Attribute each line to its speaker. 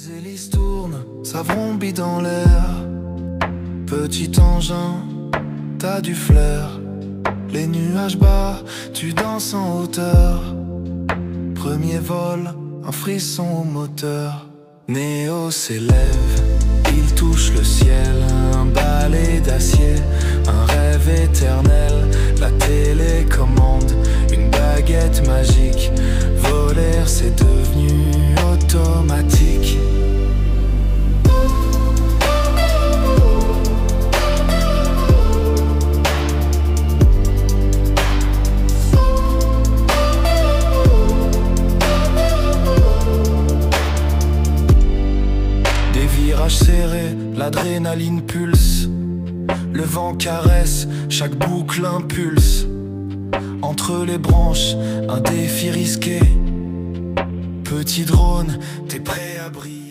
Speaker 1: Les hélices tournent, ça vrombit dans l'air. Petit engin, t'as du flair. Les nuages bas, tu danses en hauteur. Premier vol, un frisson au moteur. Néo s'élève, il touche le ciel. Un balai d'acier, un rêve éternel. La télécommande, une baguette magique. Voler, c'est devenu automatique. Des virages serrés, l'adrénaline pulse. Le vent caresse, chaque boucle impulse. Entre les branches, un défi risqué. Petit drone, t'es prêt à briller.